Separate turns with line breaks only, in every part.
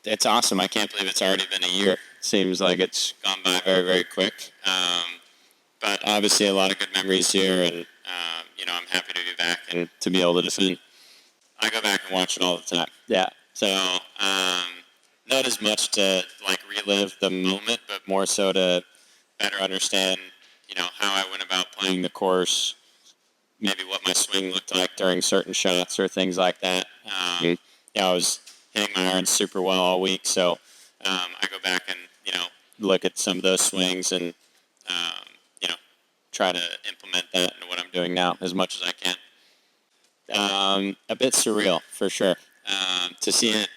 It's awesome. I can't believe it's already been a year. Seems like it's gone by very, very quick. But obviously a lot of good memories here, and I'm happy to be back and to be able to defend. I go back and watch it all the time. Yeah. So not as much to like relive the moment, but more so to better understand, how I went about playing the course, maybe what my swing looked like during certain shots or things like that. I was hitting my irons super well all week, so I go back and look at some of those swings and try to implement that into what I'm doing now as much as I can. A bit surreal for sure to see it.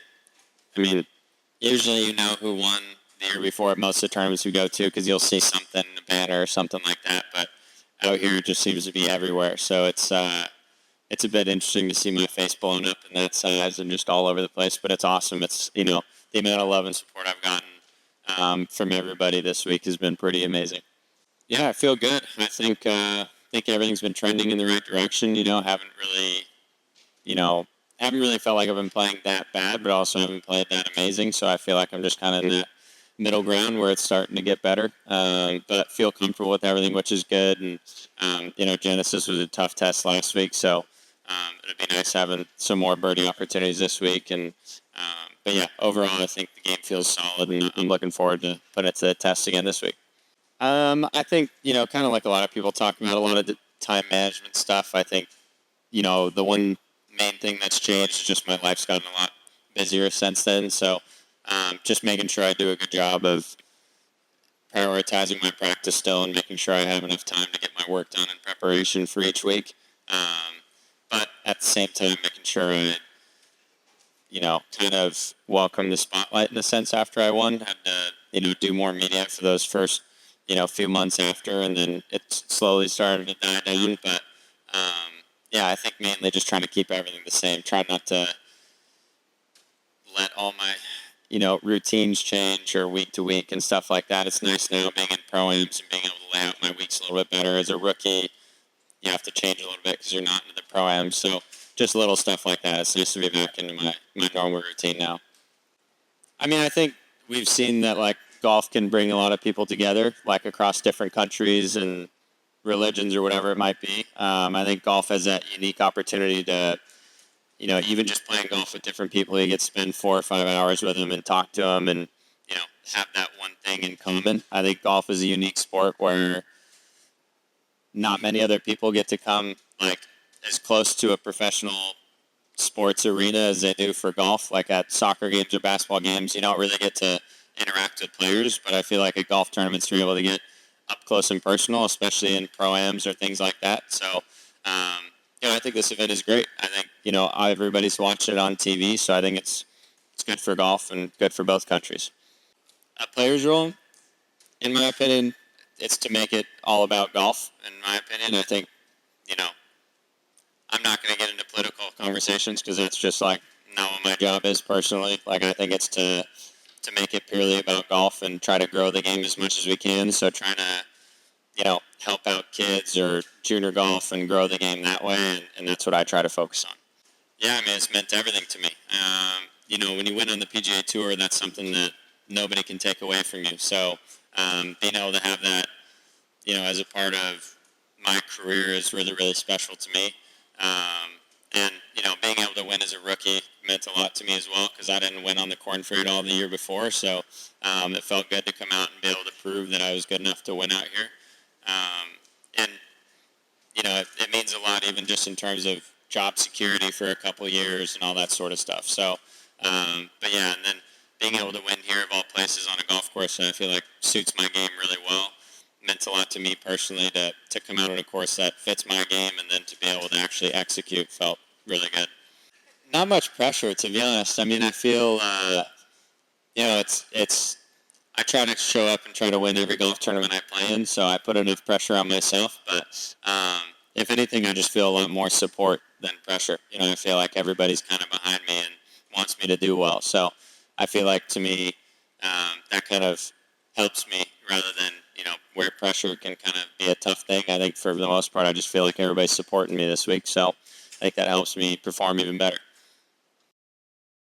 I mean, usually you know who won the year before at most of the tournaments we go to because you'll see something in a banner or something like that, but out here it just seems to be everywhere. So it's a bit interesting to see my face blown up in that size and just all over the place, but it's awesome. It's, the amount of love and support I've gotten from everybody this week has been pretty amazing. Yeah, I feel good. I think everything's been trending in the right direction. Haven't really felt like I've been playing that bad, but also haven't played that amazing. So I feel like I'm just kind of in that middle ground where it's starting to get better. But feel comfortable with everything, which is good. And Genesis was a tough test last week, so it'd be nice having some more birdie opportunities this week. But yeah, overall, I think the game feels solid, and I'm looking forward to putting it to the test again this week. I think, kind of like a lot of people talk about a lot of the time management stuff. I think, the one main thing that's changed is just my life's gotten a lot busier since then. So just making sure I do a good job of prioritizing my practice still and making sure I have enough time to get my work done in preparation for each week. But at the same time, making sure I, kind of welcome the spotlight in a sense after I won. Had to, do more media for those first few months after, and then it slowly started to die down. But I think mainly just trying to keep everything the same. Try not to let all my routines change or week to week and stuff like that. It's nice now being in pro-ams and being able to lay out my weeks a little bit better. As a rookie, you have to change a little bit because you're not in the pro-ams. So just little stuff like that. It's nice to be back into my normal routine now. I mean, I think we've seen that like golf can bring a lot of people together, like across different countries and religions or whatever it might be. I think golf has that unique opportunity to, even just playing golf with different people, you get to spend 4 or 5 hours with them and talk to them and, have that one thing in common. I think golf is a unique sport where not many other people get to come like as close to a professional sports arena as they do for golf. Like at soccer games or basketball games, you don't really get to interact with players, but I feel like at golf tournaments you're able to get up close and personal, especially in pro-ams or things like that. So, I think this event is great. I think, everybody's watching it on TV, so I think it's good for golf and good for both countries. A player's role, in my opinion, it's to make it all about golf. In my opinion, I think, I'm not going to get into political conversations because that's just like not what my job is personally. Like I think it's to make it purely about golf and try to grow the game as much as we can. So trying to, help out kids or junior golf and grow the game that way, and that's what I try to focus on. Yeah, I mean, it's meant everything to me. When you win on the PGA Tour, that's something that nobody can take away from you. So being able to have that, as a part of my career is really, really special to me. And being able to win as a rookie meant a lot to me as well because I didn't win on the Corn Ferry at all the year before. So it felt good to come out and be able to prove that I was good enough to win out here. And it means a lot even just in terms of job security for a couple years and all that sort of stuff. So, but yeah, and then being able to win here of all places on a golf course, I feel like suits my game really well. Meant a lot to me personally to come out on a course that fits my game and then to be able to actually execute felt really good. Not much pressure, to be honest. I mean, I feel, it's I try to show up and try to win every golf tournament I play in, so I put enough pressure on myself. But if anything, I just feel a lot more support than pressure. I feel like everybody's kind of behind me and wants me to do well. So I feel like, to me, that kind of helps me rather than, where pressure can kind of be a tough thing. I think for the most part, I just feel like everybody's supporting me this week. So I think that helps me perform even better.